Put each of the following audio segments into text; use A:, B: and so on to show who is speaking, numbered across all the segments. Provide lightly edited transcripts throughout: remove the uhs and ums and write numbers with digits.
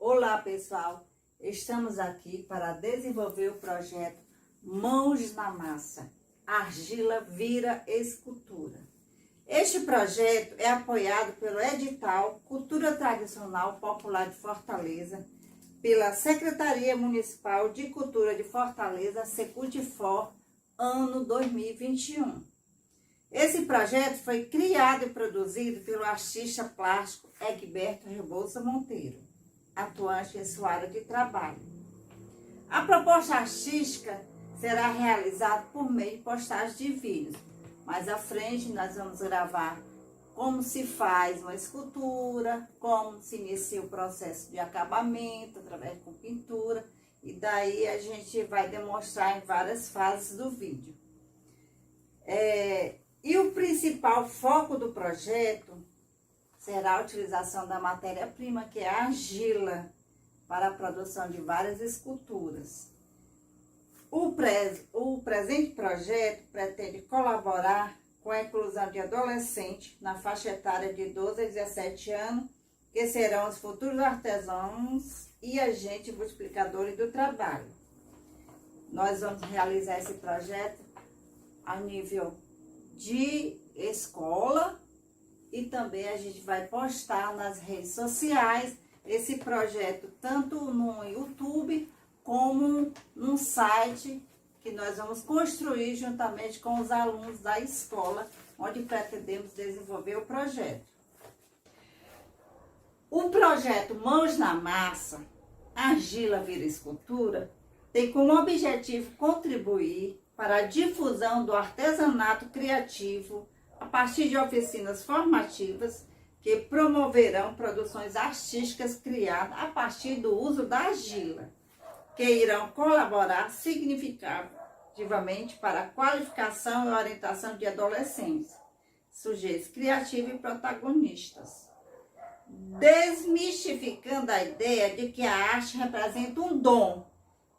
A: Olá pessoal, estamos aqui para desenvolver o projeto Mãos na Massa, Argila Vira Escultura. Este projeto é apoiado pelo edital Cultura Tradicional Popular de Fortaleza, pela Secretaria Municipal de Cultura de Fortaleza, Secutifor, ano 2021. Esse projeto foi criado e produzido pelo artista plástico Egberto Rebouças Monteiro, atuante em sua área de trabalho. A proposta artística será realizada por meio de postagens de vídeos. Mais à frente nós vamos gravar como se faz uma escultura, como se inicia o processo de acabamento através de pintura, e daí a gente vai demonstrar em várias fases do vídeo. E o principal foco do projeto será a utilização da matéria-prima, que é a argila, para a produção de várias esculturas. O presente projeto pretende colaborar com a inclusão de adolescentes na faixa etária de 12 a 17 anos, que serão os futuros artesãos e agentes multiplicadores do trabalho. Nós vamos realizar esse projeto a nível de escola e também a gente vai postar nas redes sociais esse projeto tanto no YouTube como num site que nós vamos construir juntamente com os alunos da escola, onde pretendemos desenvolver o projeto. O projeto Mãos na Massa, Argila Vira Escultura, tem como objetivo contribuir para a difusão do artesanato criativo a partir de oficinas formativas que promoverão produções artísticas criadas a partir do uso da argila, que irão colaborar significativamente para a qualificação e orientação de adolescentes, sujeitos criativos e protagonistas, desmistificando a ideia de que a arte representa um dom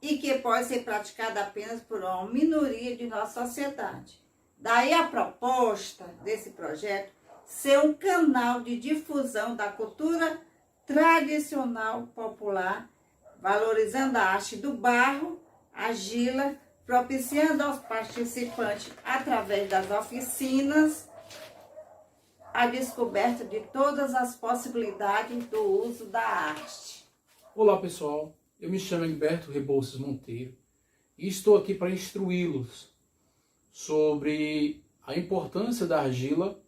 A: e que pode ser praticada apenas por uma minoria de nossa sociedade. Daí a proposta desse projeto ser um canal de difusão da cultura tradicional popular, valorizando a arte do barro, argila, propiciando aos participantes, através das oficinas, a descoberta de todas as possibilidades do uso da arte.
B: Olá pessoal, eu me chamo Egberto Rebouças Monteiro e estou aqui para instruí-los sobre a importância da argila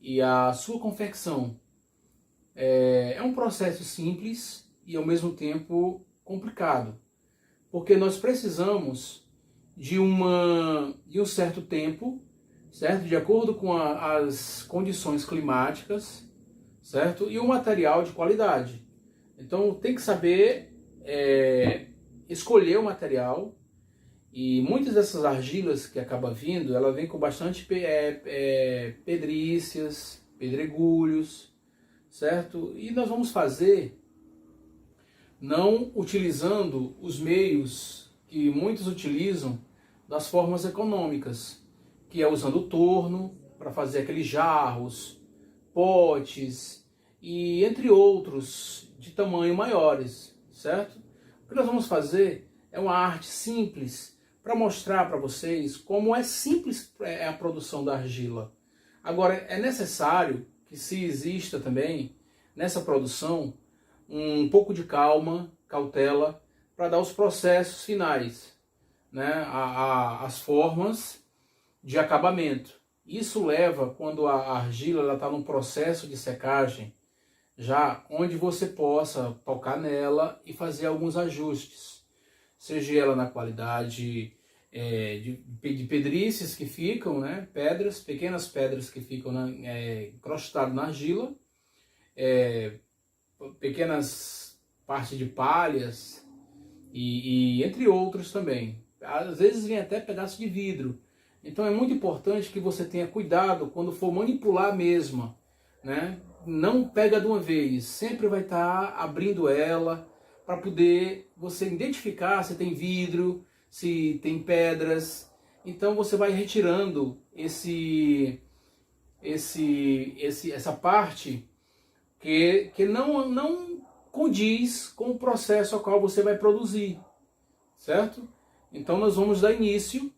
B: e a sua confecção. É um processo simples e ao mesmo tempo complicado, porque nós precisamos de um certo tempo, certo? De acordo com as condições climáticas, certo? E um material de qualidade. Então tem que saber escolher o material, e muitas dessas argilas que acaba vindo, ela vem com bastante pedrícias, pedregulhos, certo? E nós vamos fazer não utilizando os meios que muitos utilizam das formas econômicas, que é usando o torno para fazer aqueles jarros, potes e entre outros de tamanho maiores, certo? O que nós vamos fazer é uma arte simples para mostrar para vocês como é simples a produção da argila. Agora, é necessário que se exista também nessa produção um pouco de calma, cautela, para dar os processos finais, né? As formas de acabamento. Isso leva, quando a argila está num processo de secagem, já onde você possa tocar nela e fazer alguns ajustes, seja ela na qualidade de pedrícies que ficam, né? Pequenas pedras que ficam encrostadas na argila, pequenas partes de palhas e entre outros também. Às vezes vem até pedaço de vidro. Então é muito importante que você tenha cuidado quando for manipular a mesma, né? Não pega de uma vez, sempre vai estar abrindo ela para poder você identificar se tem vidro, se tem pedras. Então você vai retirando essa parte que não condiz com o processo ao qual você vai produzir, certo? Então nós vamos dar início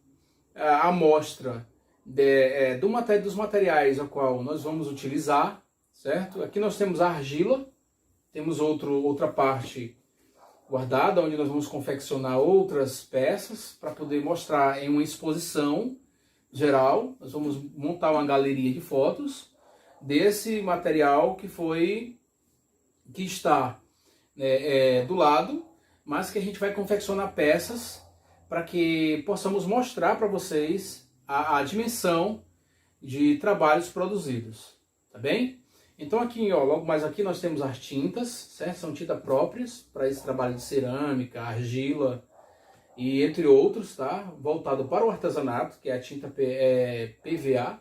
B: à amostra dos materiais ao qual nós vamos utilizar, certo? Aqui nós temos a argila, temos outra parte guardada, onde nós vamos confeccionar outras peças para poder mostrar em uma exposição geral. Nós vamos montar uma galeria de fotos desse material que está do lado, mas que a gente vai confeccionar peças para que possamos mostrar para vocês a dimensão de trabalhos produzidos, tá bem? Então aqui, ó, logo mais aqui nós temos as tintas, certo? São tintas próprias para esse trabalho de cerâmica, argila e entre outros, tá? Voltado para o artesanato, que é a tinta PVA,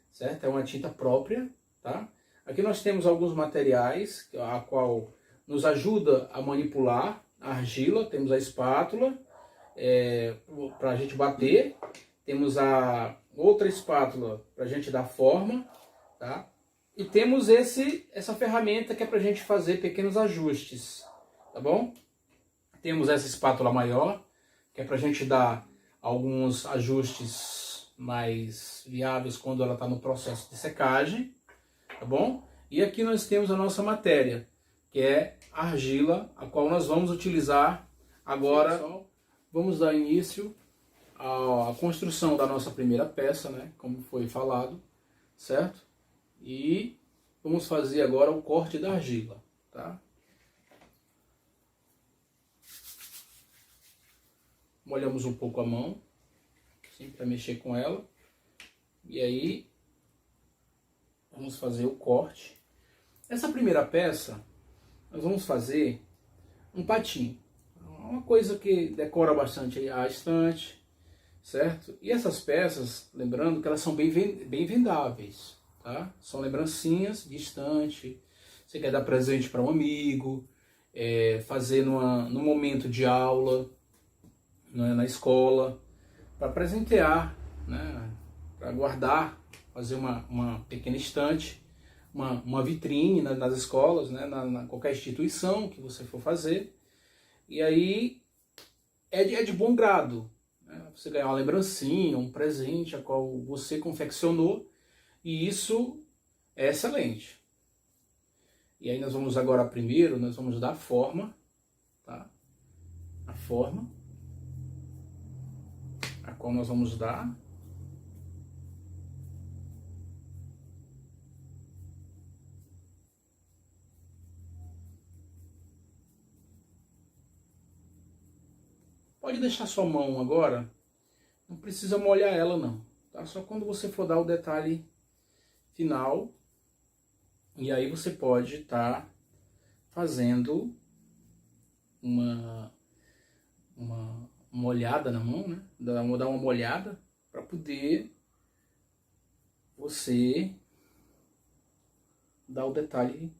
B: certo? É uma tinta própria, tá? Aqui nós temos alguns materiais, a qual nos ajuda a manipular a argila. Temos a espátula para a gente bater, temos a outra espátula para a gente dar forma, tá? E temos essa ferramenta que é para a gente fazer pequenos ajustes, tá bom? Temos essa espátula maior, que é para a gente dar alguns ajustes mais viáveis quando ela está no processo de secagem, tá bom? E aqui nós temos a nossa matéria, que é a argila, a qual nós vamos utilizar agora. Pessoal, vamos dar início à construção da nossa primeira peça, né? Como foi falado, certo? E vamos fazer agora o corte da argila, tá? Molhamos um pouco a mão, assim, para mexer com ela. E aí, vamos fazer o corte. Essa primeira peça, nós vamos fazer um patinho. Uma coisa que decora bastante a estante, certo? E essas peças, lembrando que elas são bem vendáveis, tá? São lembrancinhas de estante. Você quer dar presente para um amigo, fazer num momento de aula, né, na escola, para presentear, né, para guardar, fazer uma pequena estante, uma vitrine nas escolas, né, na qualquer instituição que você for fazer. E aí é de bom grado, né, você ganhar uma lembrancinha, um presente a qual você confeccionou, e isso é excelente. E aí nós vamos agora primeiro, nós vamos dar forma, tá? A forma a qual nós vamos dar. Pode deixar sua mão agora, não precisa molhar ela não, tá? Só quando você for dar o detalhe final, e aí você pode estar fazendo uma olhada na mão, né? Dar uma molhada para poder você dar o detalhe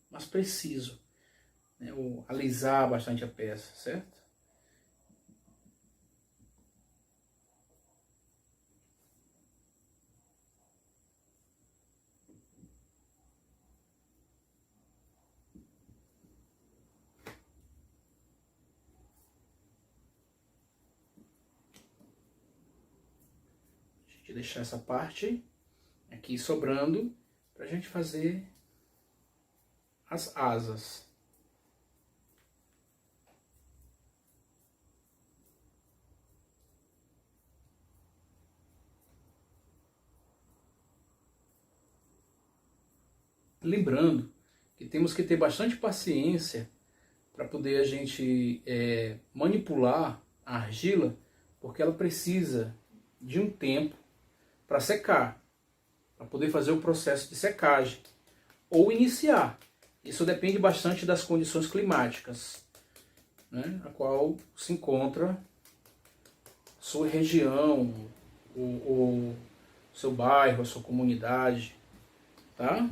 B: mais preciso, né? Ou alisar bastante a peça, certo? Deixar essa parte aqui sobrando para a gente fazer as asas. Lembrando que temos que ter bastante paciência para poder a gente manipular a argila, porque ela precisa de um tempo para secar, para poder fazer o processo de secagem ou iniciar. Isso depende bastante das condições climáticas, né, a qual se encontra a sua região, o seu bairro, a sua comunidade, tá?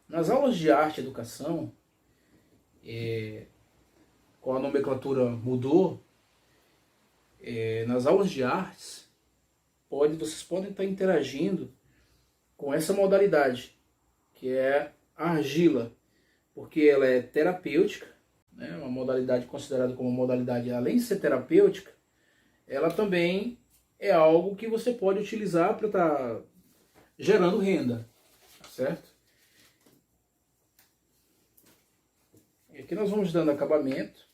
B: Nas aulas de arte e educação, com a nomenclatura mudou, nas aulas de artes, vocês podem estar interagindo com essa modalidade, que é a argila, porque ela é terapêutica, né? Uma modalidade considerada como uma modalidade, além de ser terapêutica, ela também é algo que você pode utilizar para estar gerando renda, certo? E aqui nós vamos dando acabamento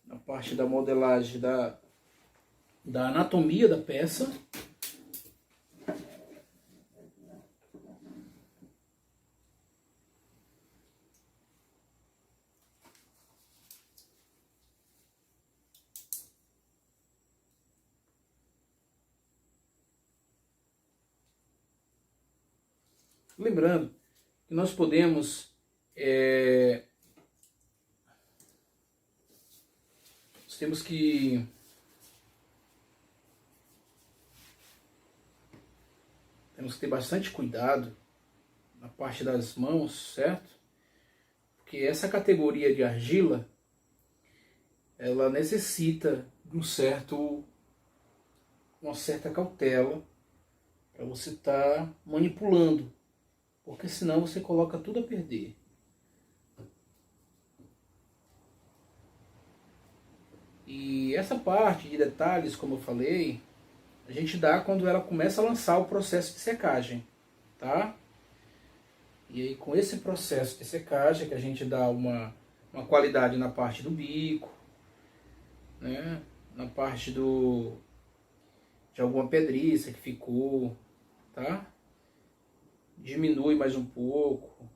B: na parte da modelagem da anatomia da peça. Lembrando que nós podemos nós temos que ter bastante cuidado na parte das mãos, certo? Porque essa categoria de argila, ela necessita de uma certa cautela para você estar manipulando, porque senão você coloca tudo a perder. E essa parte de detalhes, como eu falei, a gente dá quando ela começa a lançar o processo de secagem, tá? E aí com esse processo de secagem que a gente dá uma qualidade na parte do bico, né? Na parte de alguma pedriça que ficou, tá? Diminui mais um pouco,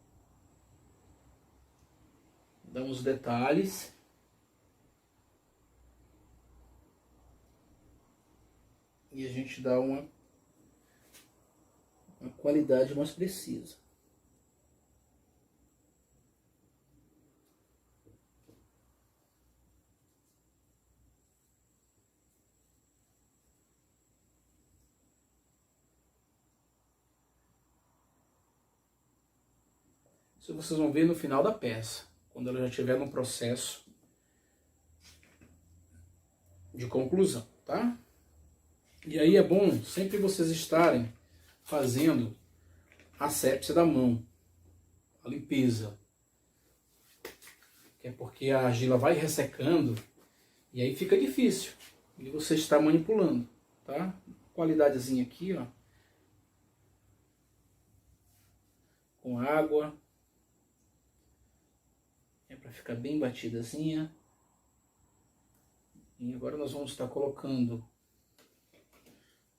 B: dá uns detalhes. E a gente dá uma qualidade mais precisa. Isso vocês vão ver no final da peça, quando ela já estiver no processo de conclusão, tá? E aí é bom sempre vocês estarem fazendo a assepsia da mão, a limpeza. Que é porque a argila vai ressecando e aí fica difícil de você estar manipulando, tá? Qualidadezinha aqui, ó. Com água. É para ficar bem batidazinha. E agora nós vamos estar colocando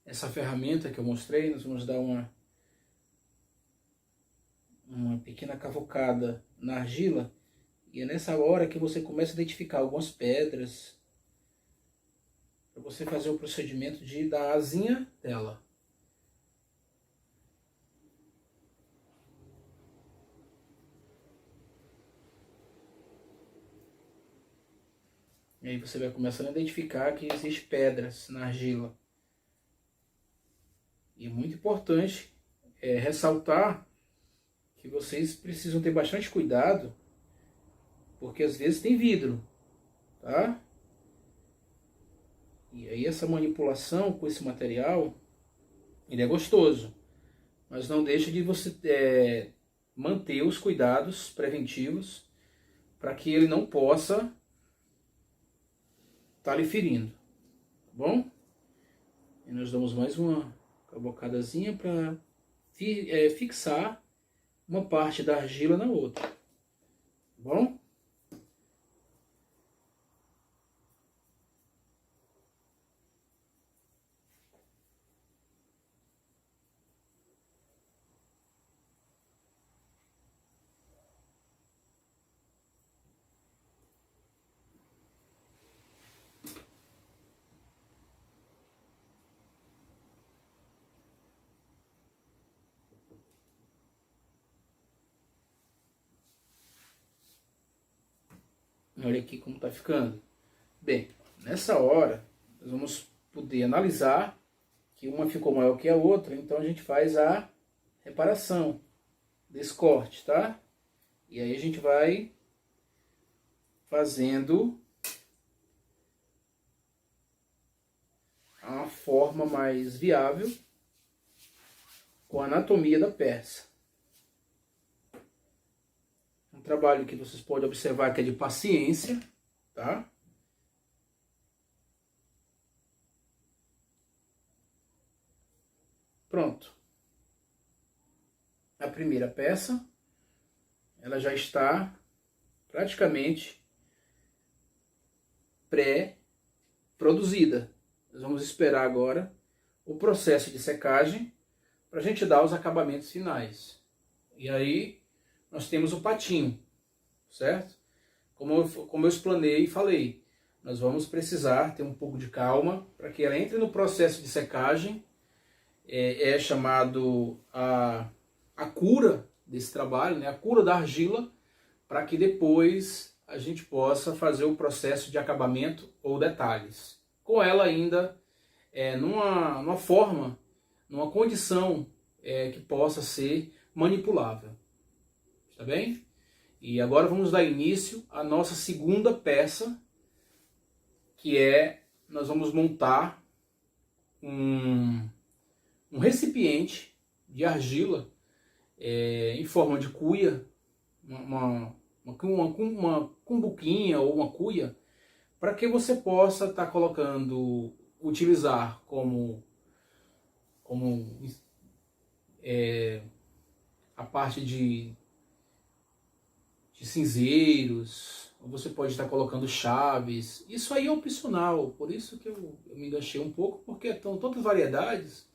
B: essa ferramenta que eu mostrei. Nós vamos dar uma pequena cavocada na argila. E é nessa hora que você começa a identificar algumas pedras para você fazer o procedimento de dar a asinha dela. E aí você vai começando a identificar que existem pedras na argila. E é muito importante ressaltar que vocês precisam ter bastante cuidado, porque às vezes tem vidro, tá? E aí essa manipulação com esse material, ele é gostoso, mas não deixa de você manter os cuidados preventivos para que ele não possa estar lhe ferindo, tá bom? E nós damos mais uma cabocadazinha para fixar uma parte da argila na outra, tá bom? Olha aqui como está ficando. Bem, nessa hora, nós vamos poder analisar que uma ficou maior que a outra, então a gente faz a reparação desse corte, tá? E aí a gente vai fazendo a forma mais viável com a anatomia da peça. Um trabalho que vocês podem observar que é de paciência, tá? Pronto. A primeira peça, ela já está praticamente pré-produzida. Nós vamos esperar agora o processo de secagem para a gente dar os acabamentos finais. E aí nós temos o patinho, certo? Como eu explanei e falei, nós vamos precisar ter um pouco de calma para que ela entre no processo de secagem. É chamado a cura desse trabalho, né? A cura da argila, para que depois a gente possa fazer o processo de acabamento ou detalhes. Com ela ainda numa forma, numa condição que possa ser manipulável. Está bem? E agora vamos dar início à nossa segunda peça, que nós vamos montar um recipiente de argila em forma de cuia, uma cumbuquinha ou uma cuia, para que você possa estar utilizar como a parte de cinzeiros, ou você pode estar colocando chaves. Isso aí é opcional, por isso que eu me enganchei um pouco, porque estão tantas variedades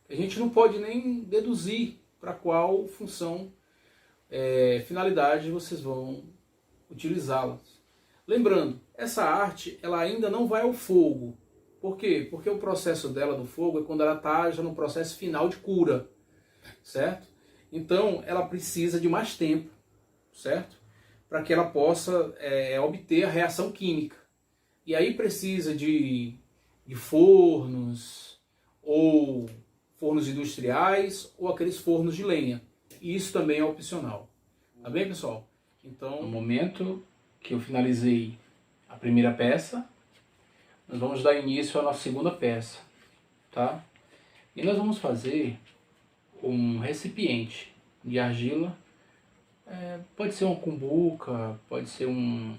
B: que a gente não pode nem deduzir para qual função, finalidade vocês vão utilizá-las. Lembrando, essa arte ela ainda não vai ao fogo. Por quê? Porque o processo dela do fogo é quando ela está já no processo final de cura, certo? Então ela precisa de mais tempo, certo? Para que ela possa obter a reação química. E aí precisa de fornos, ou fornos industriais, ou aqueles fornos de lenha. E isso também é opcional. Tá bem, pessoal? Então, no momento que eu finalizei a primeira peça, nós vamos dar início à nossa segunda peça, tá? E nós vamos fazer um recipiente de argila. Pode ser uma cumbuca, pode ser um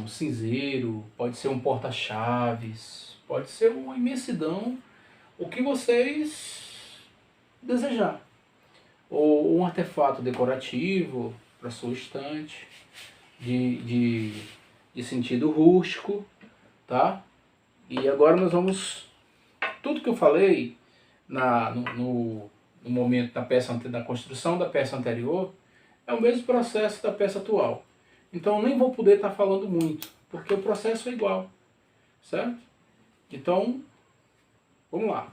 B: cinzeiro, pode ser um porta-chaves, pode ser uma imensidão, o que vocês desejar. Ou um artefato decorativo para sua estante, de sentido rústico, tá? E agora nós vamos... Tudo que eu falei no momento da construção da peça anterior é o mesmo processo da peça atual. Então nem vou poder estar falando muito, porque o processo é igual, certo? Então, vamos lá.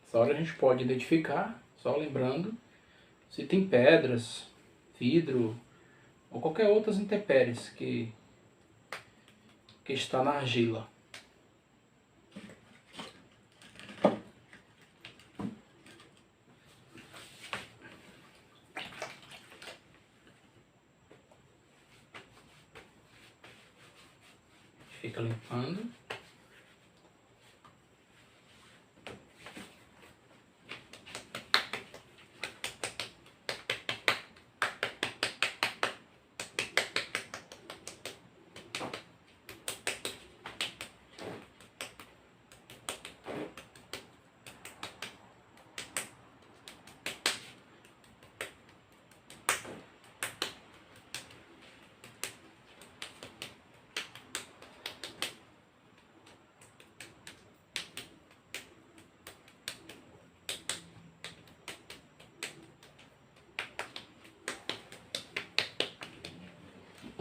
B: Essa hora a gente pode identificar, só lembrando, se tem pedras, vidro ou qualquer outras intempéries que está na argila. Fica limpando.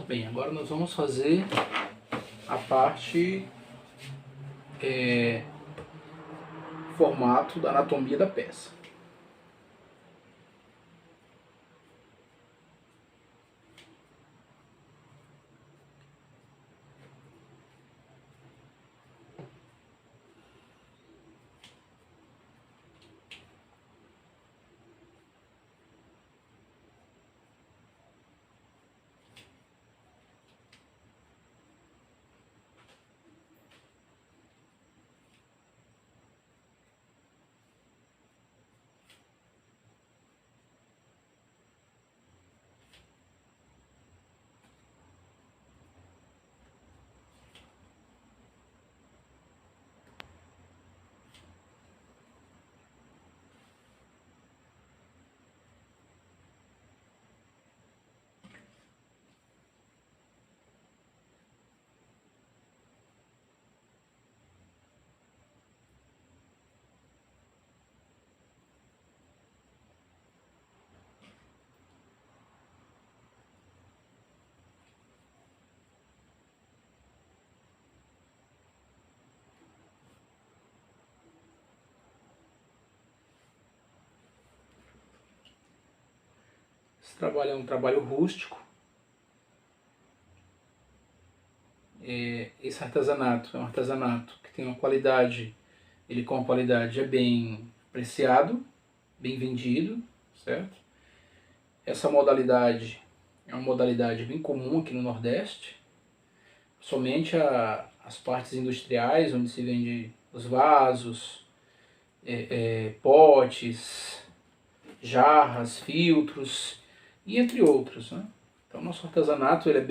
B: Bem, agora nós vamos fazer a parte formato da anatomia da peça. Esse trabalho é um trabalho rústico. Esse artesanato é um artesanato que tem uma qualidade, ele com a qualidade é bem apreciado, bem vendido, certo? Essa modalidade é uma modalidade bem comum aqui no Nordeste. Somente as partes industriais, onde se vende os vasos, potes, jarras, filtros e entre outros, né? Então nosso artesanato ele é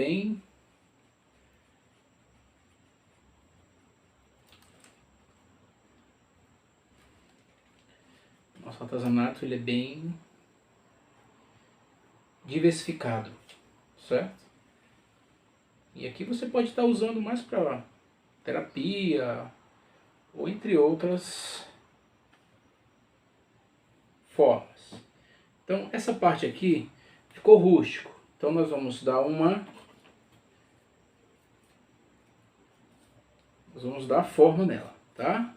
B: bem diversificado, certo? E aqui você pode estar usando mais para terapia ou entre outras formas. Então essa parte aqui ficou rústico. Então nós vamos dar forma nela, tá?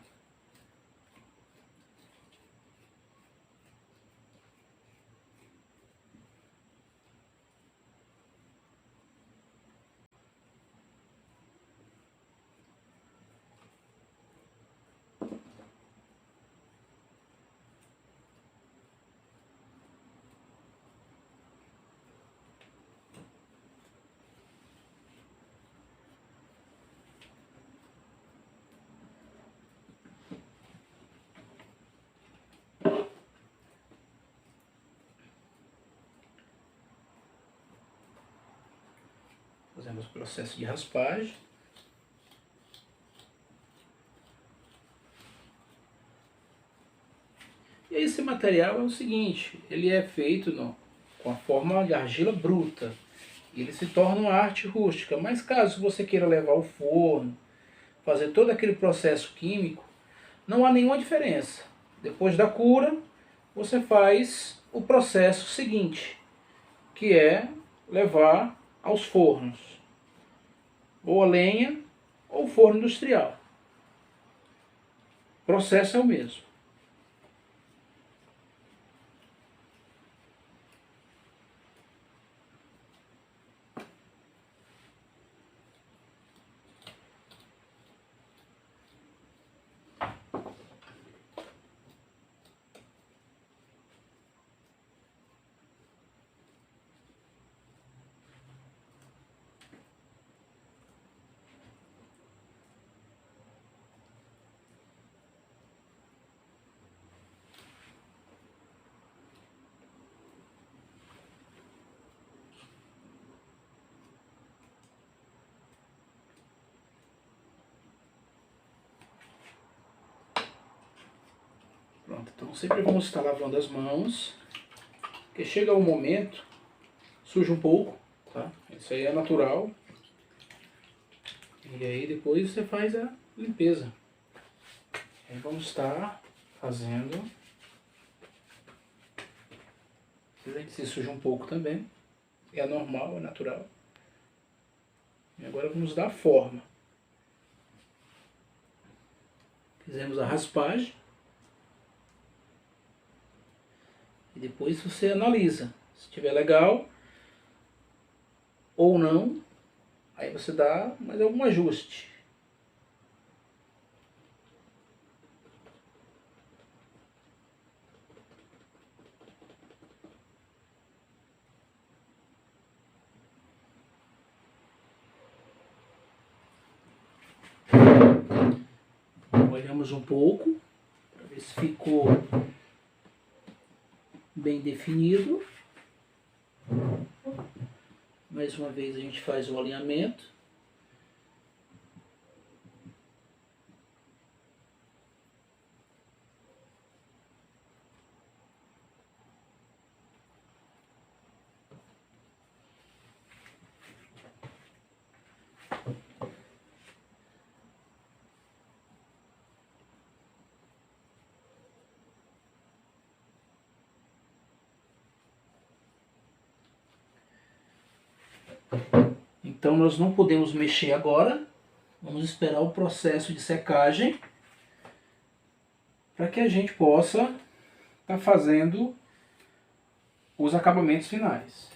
B: Fazemos o processo de raspagem. E esse material é o seguinte, ele é feito com a forma de argila bruta. Ele se torna uma arte rústica, mas caso você queira levar ao forno, fazer todo aquele processo químico, não há nenhuma diferença. Depois da cura, você faz o processo seguinte, que é levar aos fornos, ou a lenha, ou forno industrial. O processo é o mesmo. Pronto, então sempre vamos estar lavando as mãos, porque chega um momento, suja um pouco, tá? Isso aí é natural. E aí depois você faz a limpeza. Aí vamos estar fazendo. A gente se suja um pouco também. É normal, é natural. E agora vamos dar forma. Fizemos a raspagem. E depois você analisa. Se estiver legal ou não, aí você dá mais algum ajuste. Olhamos um pouco, para ver se ficou bem definido. Mais uma vez a gente faz o alinhamento. Então nós não podemos mexer agora. Vamos esperar o processo de secagem para que a gente possa estar fazendo os acabamentos finais.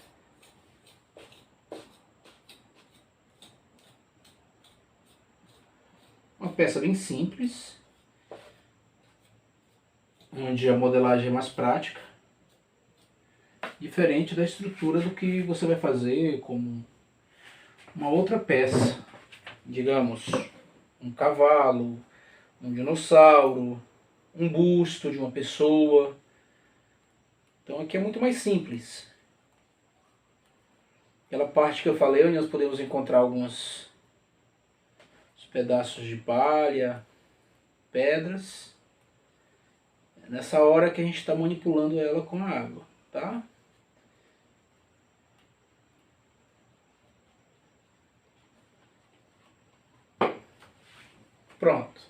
B: Uma peça bem simples, onde a modelagem é mais prática, diferente da estrutura do que você vai fazer como uma outra peça, digamos, um cavalo, um dinossauro, um busto de uma pessoa. Então aqui é muito mais simples. Aquela parte que eu falei, onde nós podemos encontrar alguns pedaços de palha, pedras. É nessa hora que a gente está manipulando ela com a água, tá? Pronto.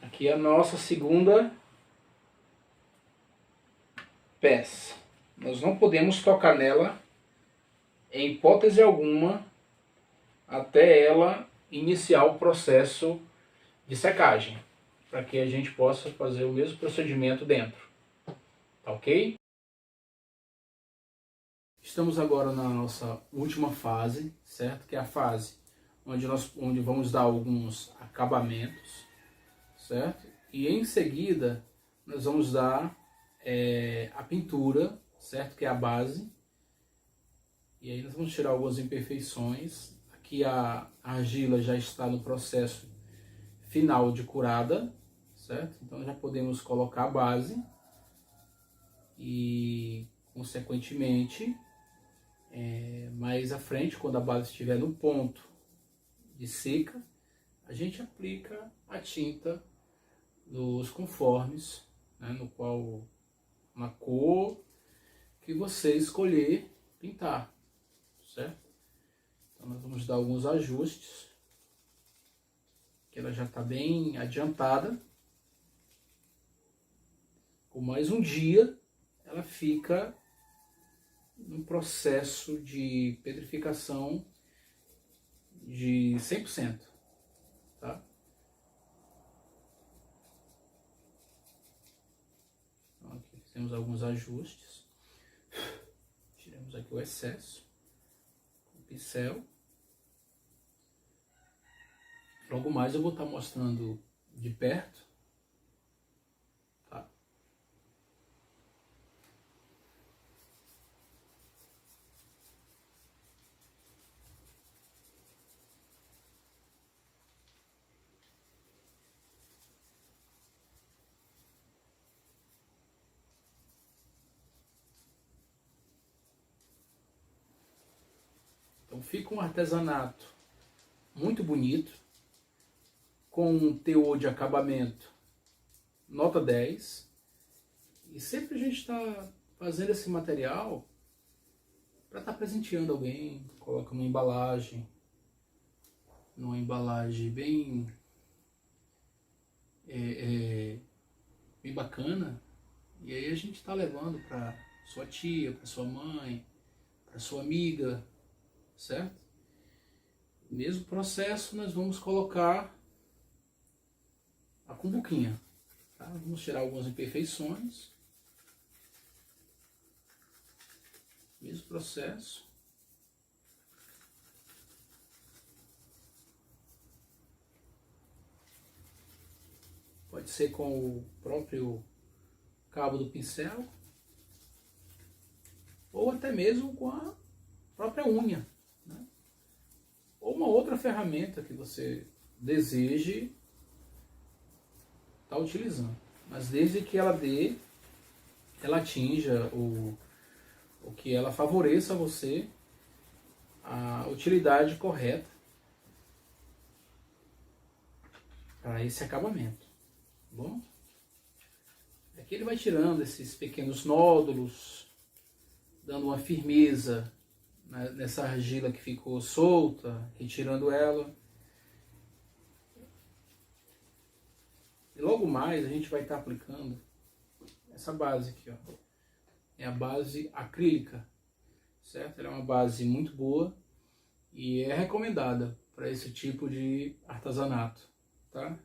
B: Aqui é a nossa segunda peça. Nós não podemos tocar nela em hipótese alguma até ela iniciar o processo de secagem, para que a gente possa fazer o mesmo procedimento dentro. Tá ok? Estamos agora na nossa última fase, certo? Que é a fase onde vamos dar alguns acabamentos, certo? E em seguida nós vamos dar a pintura, certo? Que é a base. E aí nós vamos tirar algumas imperfeições. Aqui a argila já está no processo final de curada, certo? Então já podemos colocar a base e, consequentemente, mais à frente, quando a base estiver no ponto de seca, a gente aplica a tinta dos conformes, né, no qual, na cor que você escolher pintar, certo? Então nós vamos dar alguns ajustes, que ela já está bem adiantada. Com mais um dia, ela fica num processo de petrificação de 100%, tá? Então aqui temos alguns ajustes. Tiramos aqui o excesso com o pincel. Logo mais eu vou estar mostrando de perto, tá? Então fica um artesanato muito bonito, com um teor de acabamento nota 10. E sempre a gente está fazendo esse material para estar presenteando alguém. Coloca numa embalagem bem, bem bacana. E aí a gente está levando para sua tia, para sua mãe, para sua amiga, certo? Mesmo processo, nós vamos colocar a cumbuquinha. Tá? Vamos tirar algumas imperfeições. Mesmo processo. Pode ser com o próprio cabo do pincel. Ou até mesmo com a própria unha. Né? Ou uma outra ferramenta que você deseje estar utilizando. Mas desde que ela atinja o que ela favoreça a você a utilidade correta para esse acabamento. Tá bom? Aqui ele vai tirando esses pequenos nódulos, dando uma firmeza nessa argila que ficou solta, retirando ela. E logo mais a gente vai estar aplicando essa base aqui, ó. É a base acrílica, certo? Ela é uma base muito boa e é recomendada para esse tipo de artesanato, tá?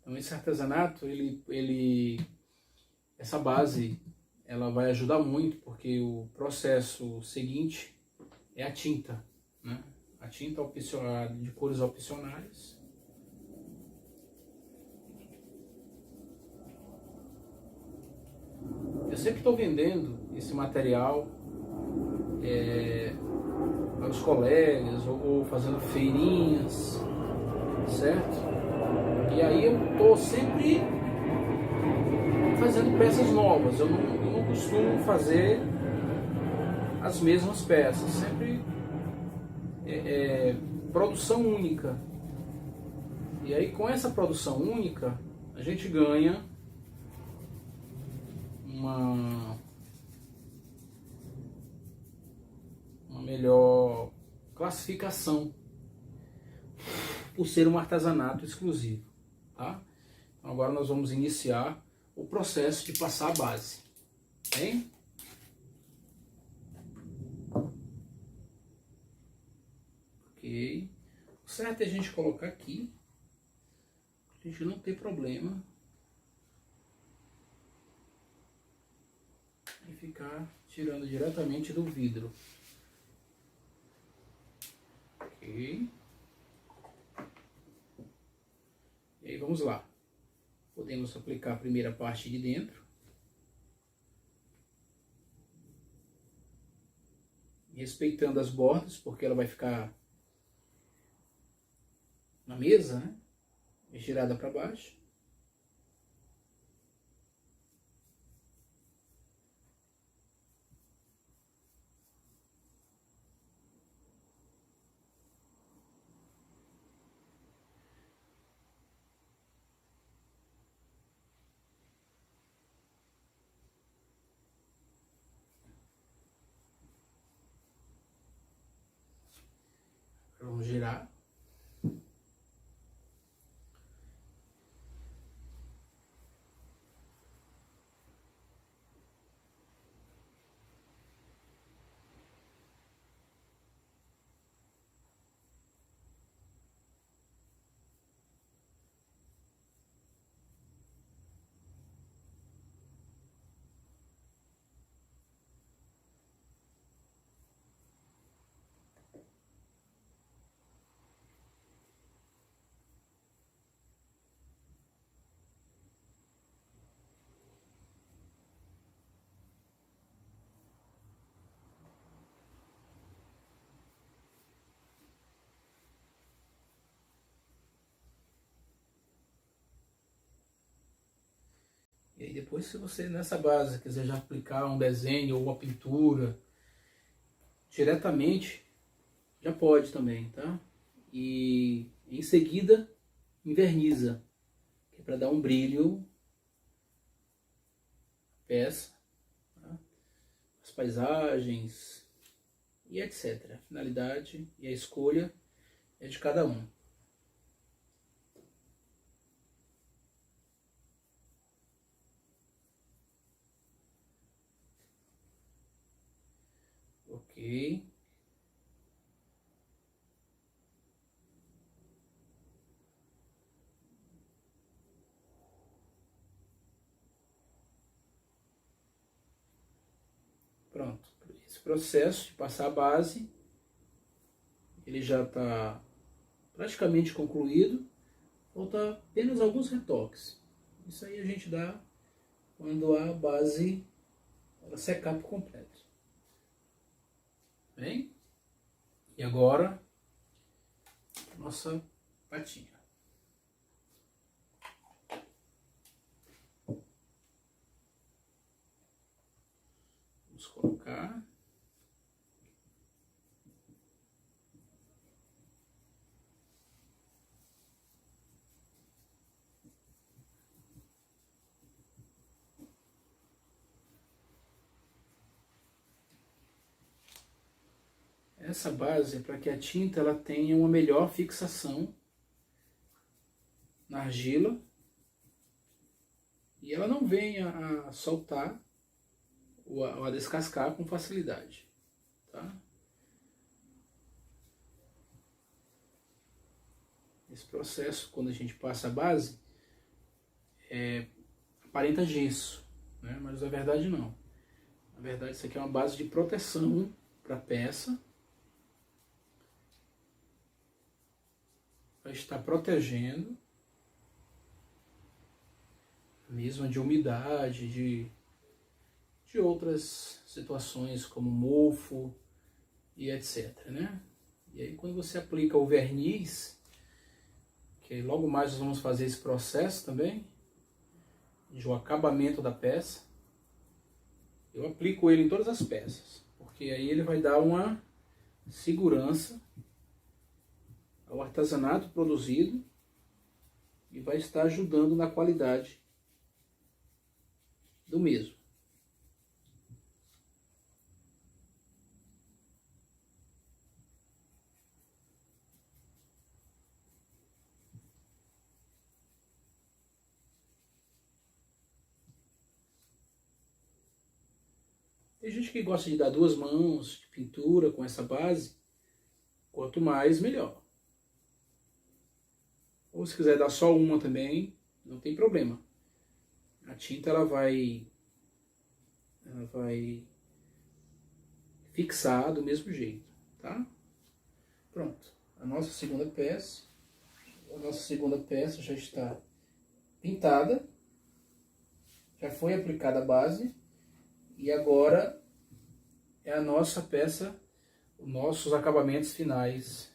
B: Então esse artesanato, essa base, ela vai ajudar muito, porque o processo seguinte é a tinta, né? A tinta opcional, de cores opcionais. Eu sempre estou vendendo esse material para os colegas, ou fazendo feirinhas, certo? E aí eu estou sempre fazendo peças novas. Eu não costumo fazer as mesmas peças, sempre produção única. E aí com essa produção única a gente ganha uma melhor classificação por ser um artesanato exclusivo, tá? Então agora nós vamos iniciar o processo de passar a base, hein? Ok. O certo é a gente colocar aqui, a gente não ter problema e ficar tirando diretamente do vidro. Ok. E aí vamos lá. Podemos aplicar a primeira parte de dentro. Respeitando as bordas, porque ela vai ficar na mesa, né? Girada para baixo. Vamos girar. E aí depois, se você nessa base quiser já aplicar um desenho ou uma pintura diretamente, já pode também, tá? E em seguida enverniza, que é para dar um brilho à peça, tá? As paisagens e etc. A finalidade e a escolha é de cada um. Ok. Pronto. Esse processo de passar a base, ele já está praticamente concluído. Falta apenas alguns retoques. Isso aí a gente dá quando a base ela secar por completo. Bem? E agora, nossa patinha. Vamos colocar. Essa base é para que a tinta ela tenha uma melhor fixação na argila e ela não venha a soltar ou a descascar com facilidade, tá? Esse processo, quando a gente passa a base, aparenta gesso, né? Mas na verdade não. Na verdade isso aqui é uma base de proteção para a peça. Vai estar protegendo, mesmo de umidade, de outras situações como mofo e etc, né? E aí quando você aplica o verniz, que logo mais nós vamos fazer esse processo também, de um acabamento da peça, eu aplico ele em todas as peças, porque aí ele vai dar uma segurança ao artesanato produzido e vai estar ajudando na qualidade do mesmo. Tem gente que gosta de dar 2 mãos de pintura com essa base, quanto mais melhor. Ou se quiser dar só uma também, não tem problema. A tinta ela vai fixar do mesmo jeito, tá? Pronto. A nossa segunda peça já está pintada, já foi aplicada a base e agora é a nossa peça, os nossos acabamentos finais,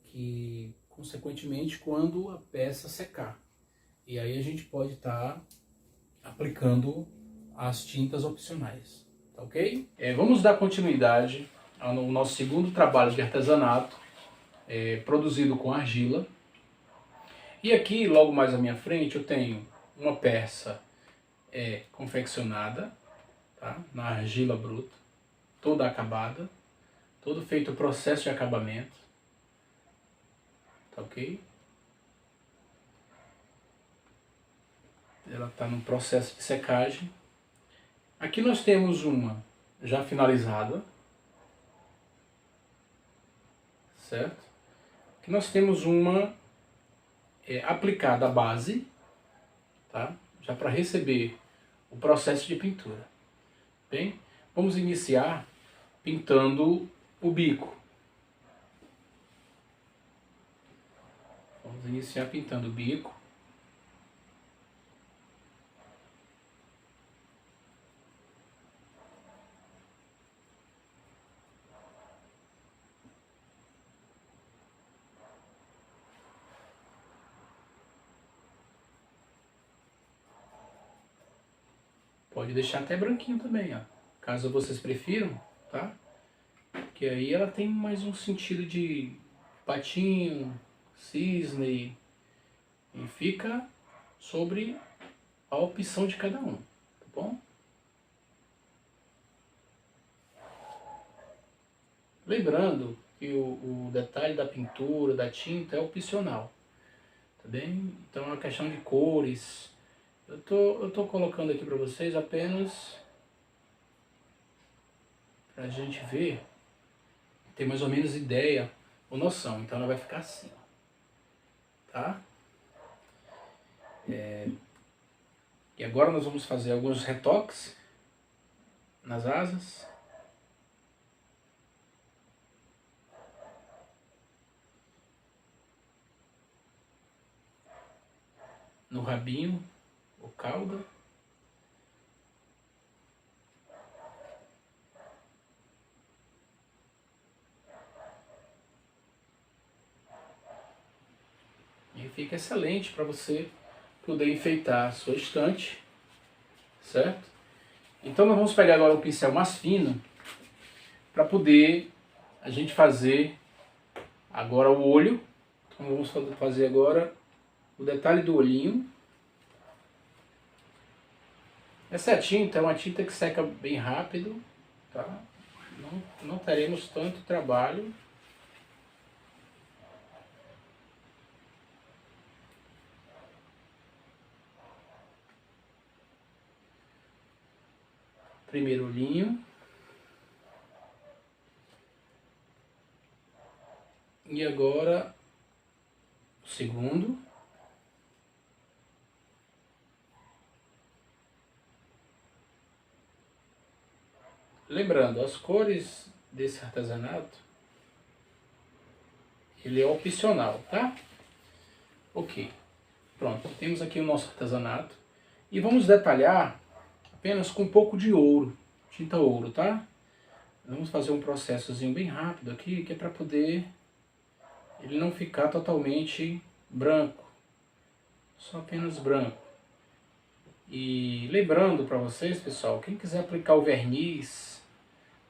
B: que consequentemente quando a peça secar. E aí a gente pode estar aplicando as tintas opcionais, tá ok? Vamos dar continuidade ao nosso segundo trabalho de artesanato, produzido com argila. E aqui, logo mais à minha frente, eu tenho uma peça confeccionada, tá? Na argila bruta, toda acabada, todo feito o processo de acabamento, tá ok? Ela está no processo de secagem. Aqui nós temos uma já finalizada, certo? Aqui nós temos uma aplicada à base, tá? Já para receber o processo de pintura. Bem, vamos iniciar pintando o bico. Vamos iniciar pintando o bico. Pode deixar até branquinho também, ó, caso vocês prefiram, tá? Que aí ela tem mais um sentido de patinho, cisne, e fica sobre a opção de cada um, tá bom? Lembrando que o detalhe da pintura, da tinta é opcional, tá bem? Então é uma questão de cores. Eu tô colocando aqui para vocês apenas pra gente ver, ter mais ou menos ideia ou noção. Então ela vai ficar assim, tá? E agora nós vamos fazer alguns retoques nas asas. No rabinho, ou cauda. E fica excelente para você poder enfeitar a sua estante, certo? Então nós vamos pegar agora o pincel mais fino para poder a gente fazer agora o olho. Então vamos fazer agora o detalhe do olhinho. Essa tinta é uma tinta que seca bem rápido, tá? Não teremos tanto trabalho. Primeiro olhinho. E agora o segundo. Lembrando, as cores desse artesanato, ele é opcional, tá? Ok. Pronto, temos aqui o nosso artesanato. E vamos detalhar apenas com um pouco de ouro, tinta ouro, tá? Vamos fazer um processozinho bem rápido aqui, que é para poder ele não ficar totalmente branco, só apenas branco. E lembrando para vocês, pessoal, quem quiser aplicar o verniz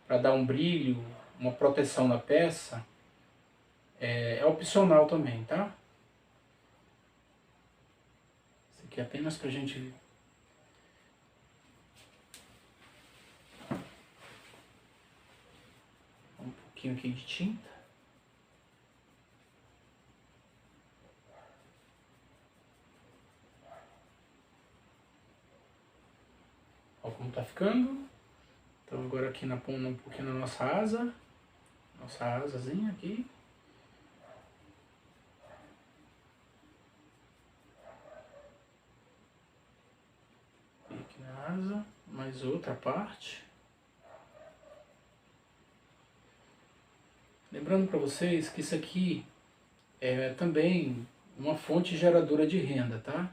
B: para dar um brilho, uma proteção na peça, é opcional também, tá? Isso aqui é apenas para a gente um pouquinho aqui de tinta. Olha como tá ficando. Então agora aqui um pouquinho na nossa asa. Nossa asazinha aqui. E aqui na asa. Mais outra parte. Lembrando para vocês que isso aqui é também uma fonte geradora de renda, tá?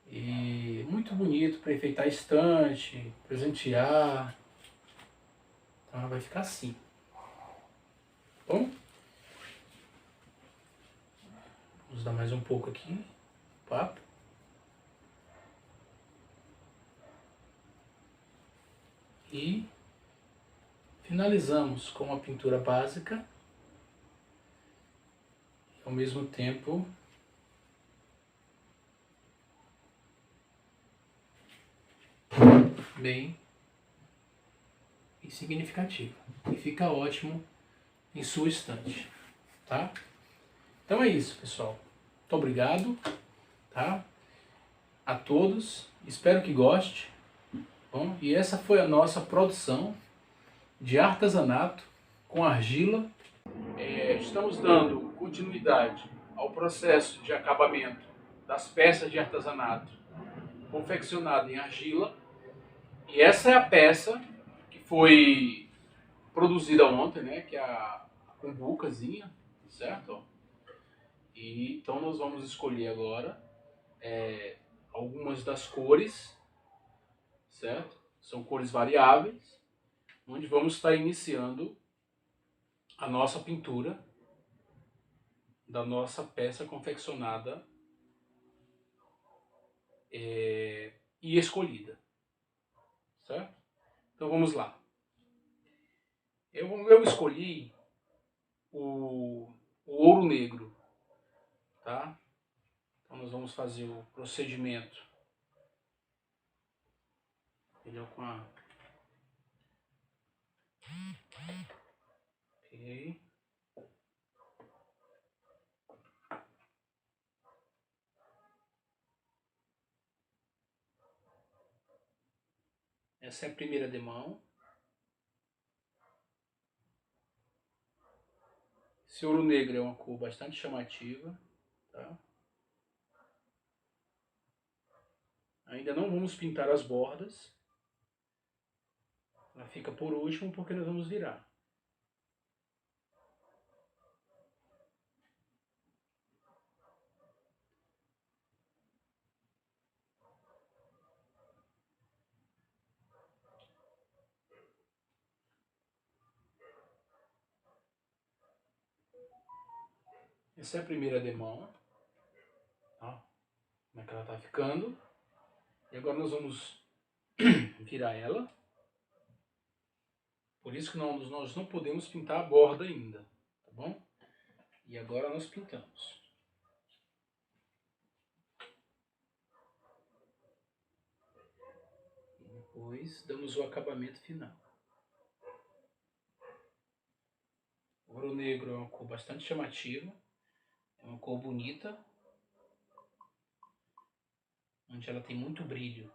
B: E muito bonito para enfeitar a estante, presentear. Então ela vai ficar assim. Bom? Vamos dar mais um pouco aqui. Papo. E finalizamos com uma pintura básica. E ao mesmo tempo bem significativa. E fica ótimo em sua estante, tá? Então é isso, pessoal. Muito obrigado, tá? A todos. Espero que goste. Bom, e essa foi a nossa produção de artesanato com argila. Estamos dando continuidade ao processo de acabamento das peças de artesanato confeccionado em argila. E essa é a peça que foi produzida ontem, né? Que é a cumbucazinha, certo? E então nós vamos escolher agora algumas das cores, certo? São cores variáveis, onde vamos estar iniciando a nossa pintura da nossa peça confeccionada e escolhida, certo? Então vamos lá. Eu escolhi o ouro negro, tá? Então nós vamos fazer o procedimento. Ele é com a... Ok. Essa é a primeira demão. Esse ouro negro é uma cor bastante chamativa, tá? Ainda não vamos pintar as bordas. Ela fica por último porque nós vamos virar. Essa é a primeira demão. Ó, como é que ela tá ficando. E agora nós vamos virar ela. Por isso que nós não podemos pintar a borda ainda, tá bom? E agora nós pintamos. E depois damos o acabamento final. O ouro negro é uma cor bastante chamativa. É uma cor bonita. Onde ela tem muito brilho.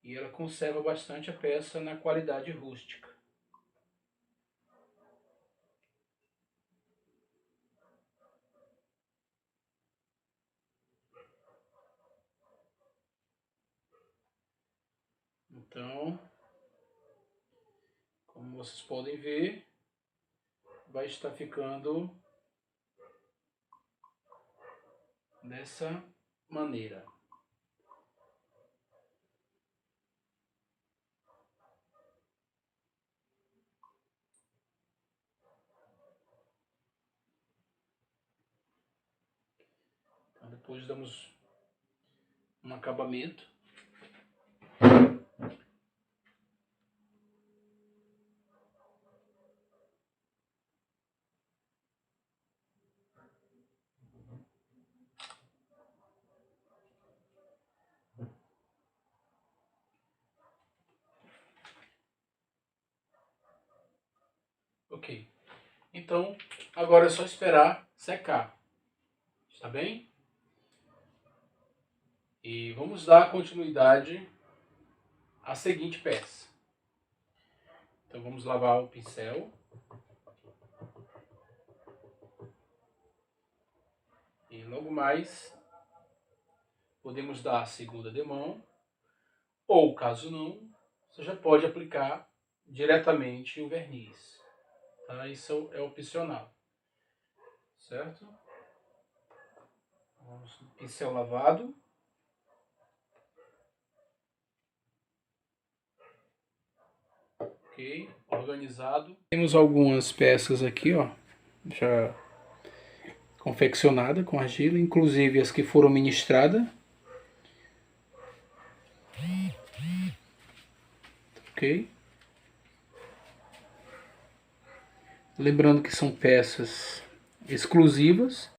B: E ela conserva bastante a peça na qualidade rústica. Então, como vocês podem ver, vai estar ficando dessa maneira. Então, depois damos um acabamento. Ok. Então, agora é só esperar secar. Está bem? E vamos dar continuidade à seguinte peça. Então vamos lavar o pincel. E logo mais podemos dar a segunda demão. Ou caso não, você já pode aplicar diretamente o verniz. Tá? Isso é opcional. Certo? Vamos no pincel lavado. Ok, organizado. Temos algumas peças aqui, ó, já confeccionada com argila, inclusive as que foram ministradas. Ok. Lembrando que são peças exclusivas.